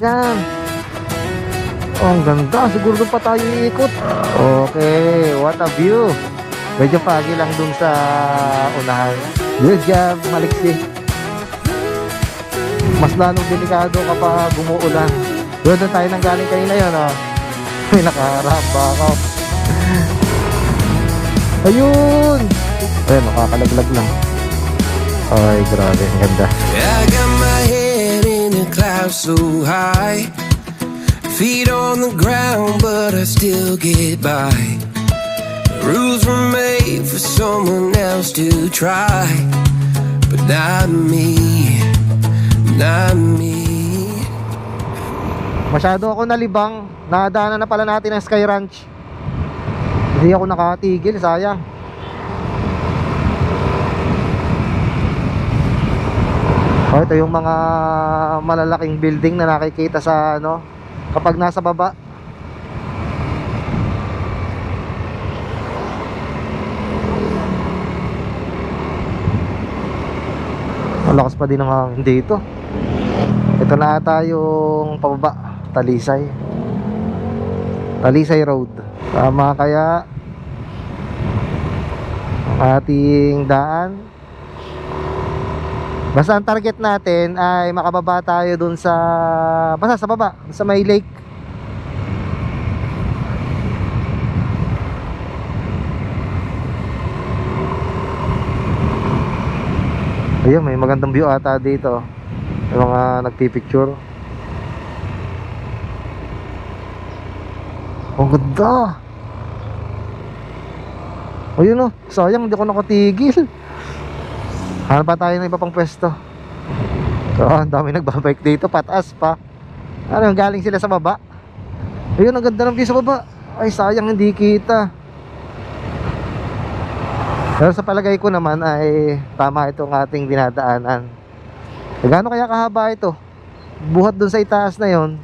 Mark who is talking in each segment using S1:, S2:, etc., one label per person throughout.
S1: Yan. Oh, ang ganda. Siguro doon pa tayo iikot. Okay, what a view. Medyo pagi lang dun sa unahan. Good job, maliksi. Mas lalong delikado kapag umuulan. Doon tayo nang galing kanina yun, oh. May nakaharamba ako. Ayun. Ayun, makakalaglag lang. Ay, grabe, ang ganda.
S2: I got my head in the clouds so high, feet on the ground, but I still get by. Rules were made for someone else to try, but not me, not me.
S1: Masyado ako nalibang. Nadaanan na pala natin ang Sky Ranch. Hindi ako nakatigil, sayang. Oh, ito yung mga malalaking building na nakikita sa ano kapag nasa baba. Malakas pa din ang hangin dito. Ito na ata yung pababa, Talisay Road. Tama kaya ang ating daan? Basta ang target natin ay makababa tayo dun sa basta sa baba, sa may lake. Ayun, may magandang view ata dito. May mga nagpipicture. Ang ganda. Ayun, oh, sayang hindi ako nakatigil. Hanap pa tayo ng iba pang pwesto. Ang dami nagbabike dito, pataas pa. Ano, galing sila sa baba. Ayun, ang ganda ng view sa baba. Ay, sayang hindi kita. Pero sa palagay ko naman ay tama itong ating dinadaanan. Gaano kaya kahaba ito? Buhat dun sa itaas na yon.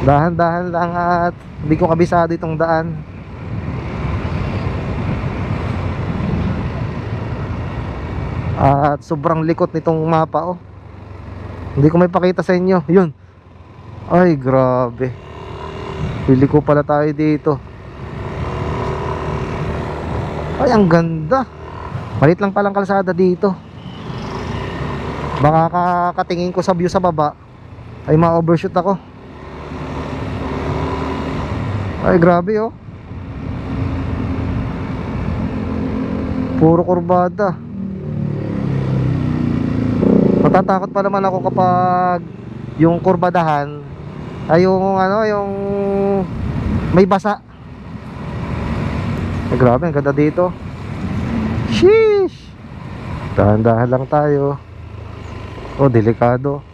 S1: Dahan-dahan lang at hindi ko kabisado itong daan. At sobrang likot nitong mapa, oh. Hindi ko may pakita sa inyo. Yun. Ay, grabe. Pili ko pala tayo dito. Ay, ang ganda. Malit lang palang kalsada dito. Baka kakatingin ko sa view sa baba ay ma-overshoot ako. Ay, grabe, oh. Puro kurbada. Matatakot pa naman ako kapag yung kurbadahan ay yung ano, yung may basa. Ay, grabe, ang ganda dito. Sheesh. Dahan-dahan lang tayo. Oh, delikado.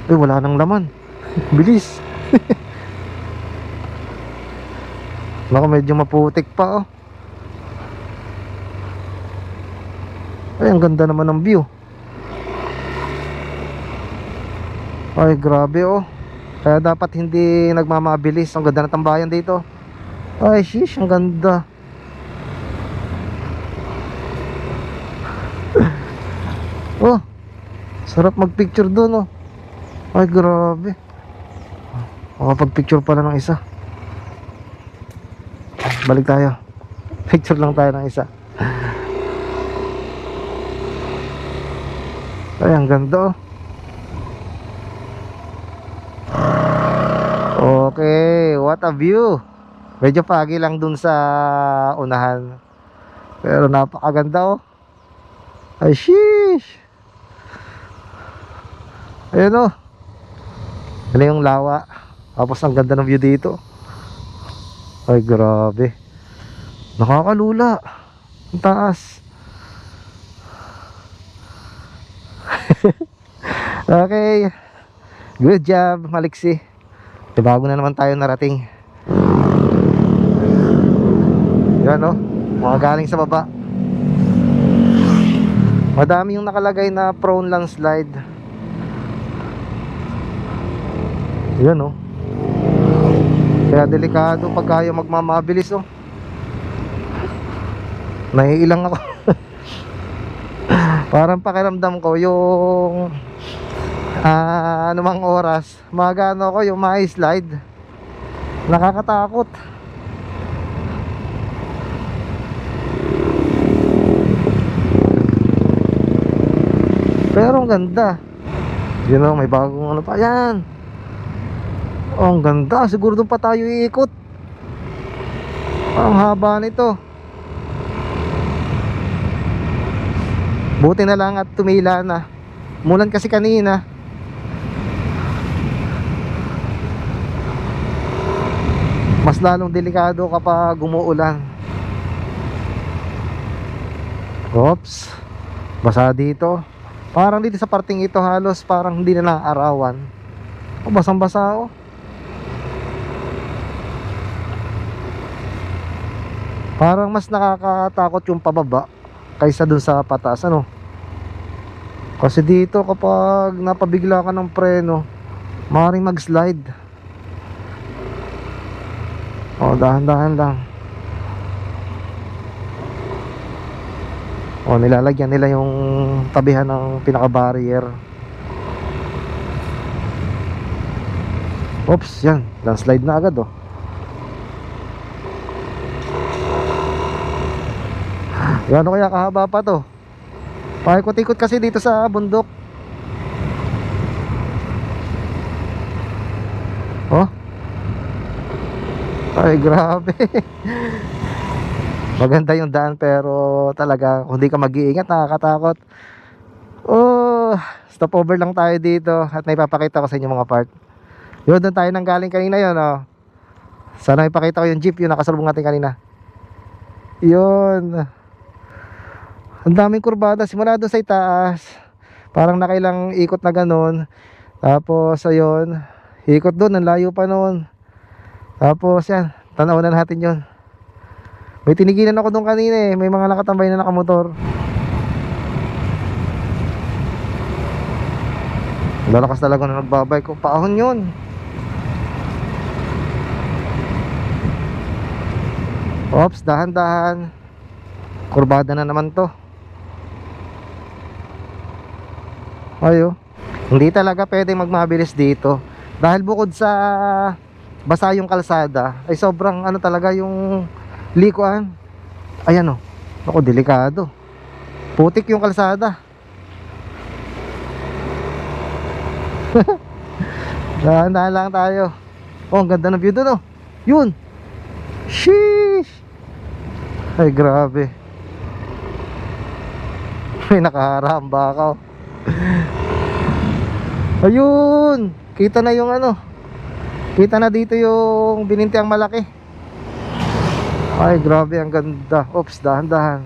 S1: Ay, wala nang laman. Bilis. Naku, medyo maputik pa, oh. Ay, ang ganda naman ng view. Ay, grabe, oh. Kaya dapat hindi nagmamabilis. Ang ganda ng tambayan dito. Ay, sheesh, ang ganda. Oh, sarap magpicture doon, oh. Ay, grabe. Makapag-picture pala ng isa. Balik tayo. Picture lang tayo ng isa. Ay, ang ganda, oh. Okay, what a view. Medyo pagi lang dun sa unahan, pero napakaganda, oh. Ay, sheesh. Ayun, oh. Ano yung lawa. Tapos ang ganda ng view dito. Ay, grabe. Nakakalula. Ang taas. Okay. Good job, maliksi. Bago na naman tayo narating. Yan, oh. Mga galing sa baba. Madami yung nakalagay na prone landslide. Yan, oh. Kaya delikado pag kayo magmamabilis, oh. Naiilang ako. Parang pakiramdam ko yung anumang oras magano ko yung ma-slide. Nakakatakot. Pero ang ganda. Yun know, may bagong ano pa yan. Oh, ang ganda. Siguro doon pa tayo iikot. Ang haba nito. Buti na lang at tumila na. Mulan kasi kanina. Mas lalong delikado kapag umuulan. Oops. Basa dito. Parang dito sa parting ito halos parang hindi na naaarawan. Oh, basang basa oh. Parang mas nakakatakot yung pababa kaysa dun sa pataas, ano? Kasi dito kapag napabigla ka ng preno, maaaring mag-slide. O, dahan-dahan lang. O, nilalagyan nila yung tabihan ng pinaka-barrier. Oops, yan. Landslide na agad, oh. Gano'n kaya kahaba pa to? Paikot-ikot kasi dito sa bundok. Oh. Ay, grabe. Maganda yung daan pero talaga kung di ka mag-iingat nakakatakot. Oh, stopover lang tayo dito at may papakita ko sa inyo mga part. Yun, doon tayo nang galing kanina yun, oh. Sana ipakita ko yung jeep yung nakasalubong natin kanina. Yun. Ang daming kurbada simula doon sa itaas. Parang nakailang ikot na ganun. Tapos ayun, ikot doon, ang layo pa noon. Tapos yan, tanaw na natin yun. May tinigilan ako doon kanina eh. May mga nakatambay na nakamotor. Lalakas talaga na nagbabike ko. Paahon yun. Oops, dahan-dahan. Kurbada na naman to. Ayo. Hindi talaga pwede magmabilis dito. Dahil bukod sa basa yung kalsada, ay sobrang ano talaga yung likuan. Ayan o. Ako, delikado. Putik yung kalsada. Dahan-dahan lang tayo. Oh, ang ganda ng view doon, oh. Yun. Sheesh. Ay, grabe. May nakaharamba ka, oh. Ayun. Kita na yung ano. Kita na dito yung binintiang malaki. Ay, grabe, ang ganda. Oops, dahan-dahan.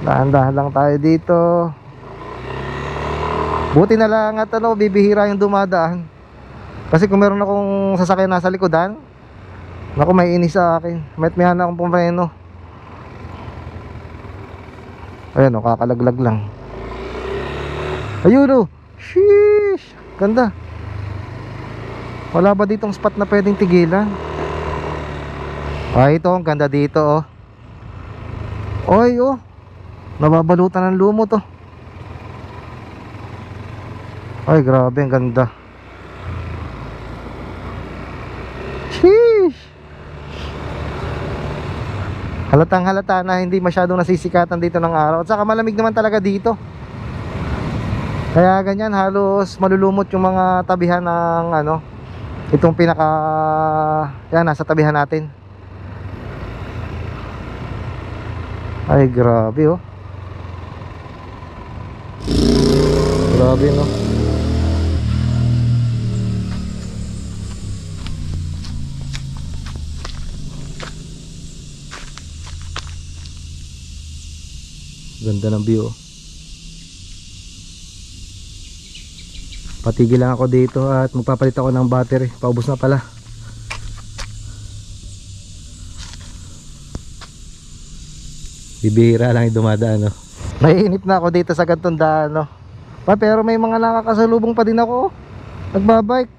S1: Dahan-dahan lang tayo dito. Buti na lang at ano, bibihira yung dumadaan. Kasi kung meron akong sasakyan nasa likodan, naku, may inis sa akin. May hana akong pumreno. Ayan o, kakalaglag lang. Ayun o. Sheesh. Ganda. Wala ba ditong spot na pwedeng tigilan? Ay, ito, ang ganda dito oh. Oy oh, nababalutan ng lumot oh. Ay, grabe, ang ganda. Sheesh. Halatang halata na hindi masyadong nasisikatan dito ng araw. At saka malamig naman talaga dito. Kaya ganyan, halos malulumot yung mga tabihan ng ano, itong pinaka, yan, nasa tabihan natin. Ay, grabe oh. Grabe no. Ganda ng view oh. Patigil lang ako dito at magpapalit ako ng battery. Paubos na pala. Bibihira lang yung dumadaan no. Naiinip na ako dito sa gantong daan no. Pero may mga nakakasalubong pa din ako. Nagbabike.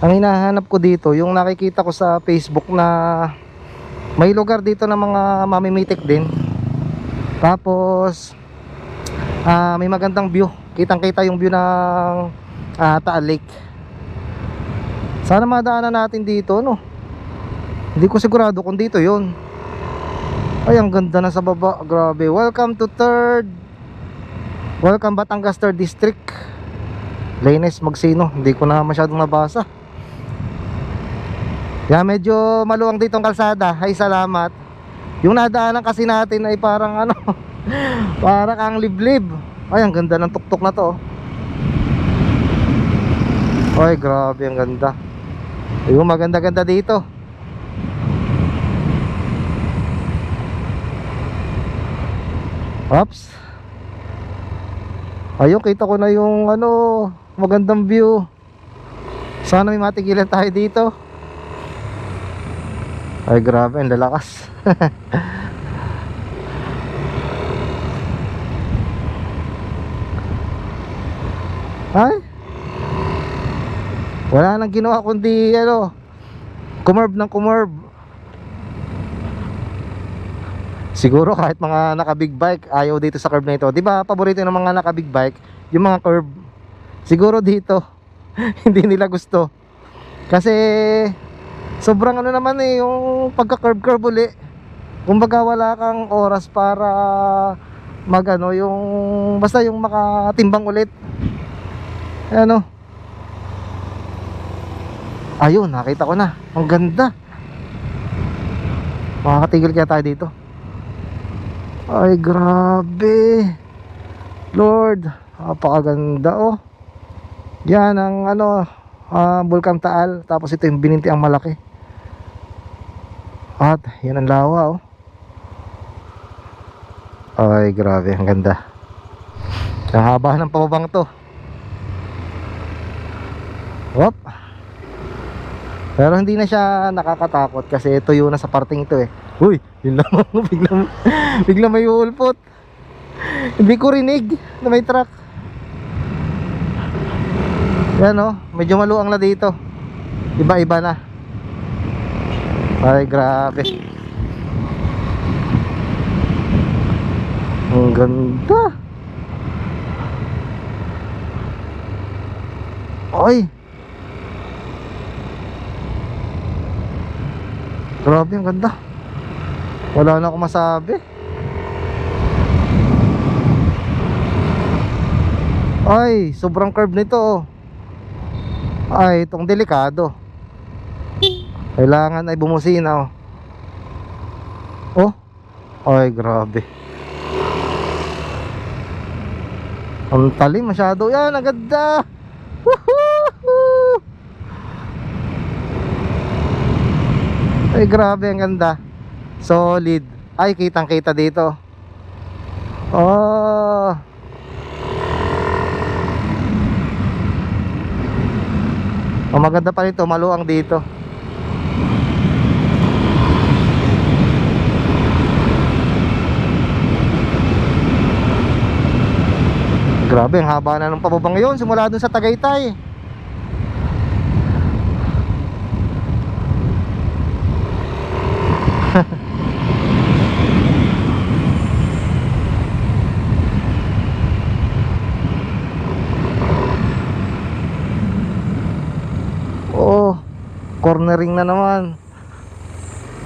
S1: Ang hinahanap ko dito, yung nakikita ko sa Facebook na May lugar dito ng mga mamimitik din. Tapos may magandang view. Kitang kita yung view ng Taal Lake. Sana madaanan natin dito, no? Hindi ko sigurado kung dito yun. Ay, ang ganda na sa baba. Grabe. Welcome Batangas 3rd District. Laines Magsino. Hindi ko na masyadong nabasa. Medyo maluwang dito ang kalsada. Ay, salamat. Yung nadaanan kasi natin ay parang ano parang ang liblib. Ay, ang ganda ng tuktok na to. Ay, grabe, ang ganda. Ayun, maganda-ganda dito. Oops. Ayun, kita ko na yung ano, magandang view. Sana may matigilan tayo dito. Ay, grabe, ang lalakas. Ay, wala nang ginawa kundi ano, kumurb ng kumurb. Siguro kahit mga naka big bike ayaw dito sa curve na ito. Di ba paborito ng mga naka big bike yung mga curve? Siguro dito hindi nila gusto. Kasi sobrang ano naman eh, yung pagka-curve uli. Kumbaga wala kang oras para magano, yung basta yung makatimbang ulit. Ano? Ayun, nakita ko na. Ang ganda. Makakatigil kaya tayo dito. Ay, grabe. Lord, napakaganda oh. Yan ang ano, Bulkang Taal. Tapos ito yung Bininti ang malaki. At yan ang lawa oh. Ay, grabe, ang ganda. Ang haba ng pababang to. Wop. Pero hindi na siya nakakatakot kasi tuyo na sa parting ito eh. Uy, yun lang biglang may ulpot. Hindi ko rinig na may truck. Yan oh, medyo maluang na dito. Iba-iba na. Ay, grabe. Ang ganda. Oy. Grabe, ang ganda. Wala na akong masabi. Ay, sobrang curve nito oh. Ay, itong delikado. Kailangan ay bumusina oh. Oh. Ay, grabe. Ang talim masyado. Yan, ang ganda. Woohoo! Ay, grabe, ang ganda. Solid. Ay, kitang kita dito. Oh. Ang maganda pa nito, maluang dito. Grabe, ang haba na ng pababa ngayon. Simula dun sa Tagaytay. Oh, cornering na naman.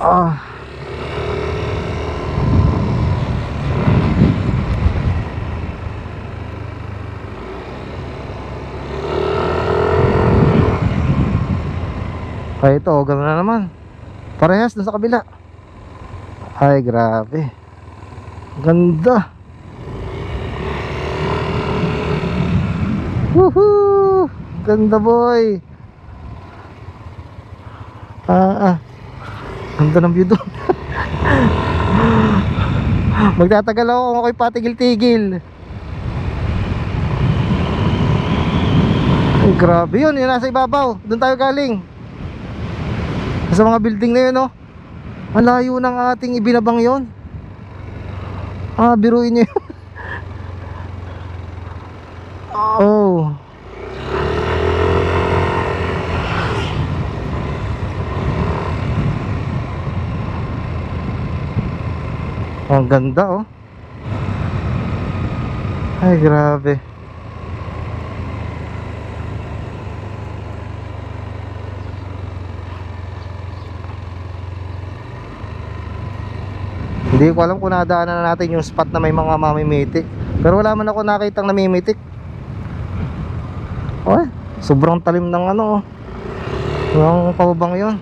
S1: Ah. Ay, ito, gano'n na naman. Parehas dun sa kabila. Ay, grabe. Ganda. Woohoo! Ganda, boy. Ganda ng view doon. Magtatagal ako kung ako'y patigil-tigil. Ay, grabe yun. Yun nasa ibabaw. Doon tayo galing. Sa mga building na yun, no? Ang layo ng ating ibinabang yun. Biruin nyo yun. Oh. Ang ganda oh. Ay grabe. Hindi ko alam kung nadaanan na natin yung spot na may mga mamimitik. Pero wala man ako nakitang namimitik. Oh, sobrang talim ng ano oh. Yung pababang yun.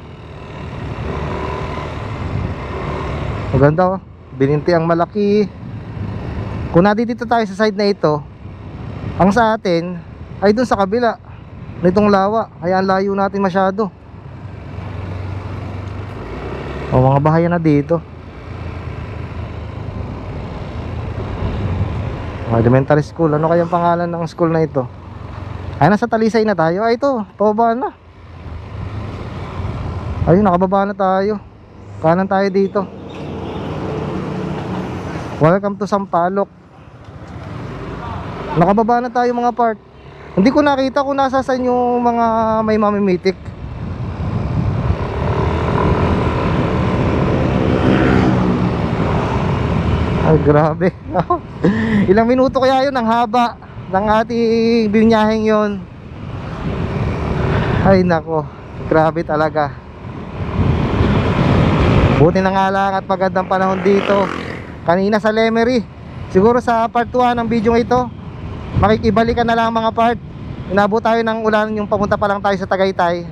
S1: Maganda oh. Bininti ang malaki. Kung nandito tayo sa side na ito, ang sa atin ay dun sa kabila nitong lawa. Kaya ang layo natin masyado. O mga bahayan na dito. Elementary school. Ano kayang pangalan ng school na ito? Ay, nasa Talisay na tayo. Ay, ito. Pababa na. Ayun, nakababa na tayo. Kanan tayo dito. Welcome to Sampaloc. Nakababa na tayo mga part. Hindi ko nakita kung nasa saan yung mga may mamimitik. Ay grabe. Ilang minuto kaya yun ang haba ng ating binyaheng yun. Ay nako, grabe talaga. Buti na nga lang at magandang panahon dito. Kanina sa Lemery, siguro sa part 1 ng video ito, makikibalikan na lang mga part. Inabot tayo ng ulan yung papunta pa lang tayo sa Tagaytay.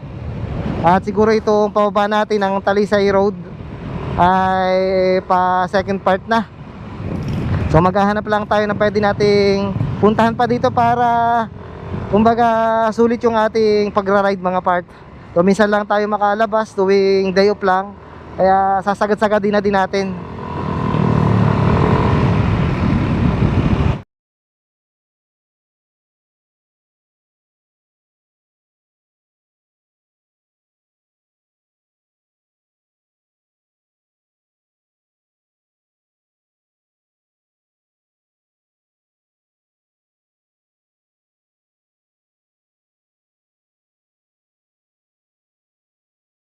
S1: At siguro itong pababa natin ng Talisay Road ay pa second part na. So maghahanap lang tayo na pwede nating puntahan pa dito para kumbaga sulit yung ating pagra-ride mga part. So minsan lang tayo makalabas tuwing day off lang. Kaya sasagad-sagad din na din natin.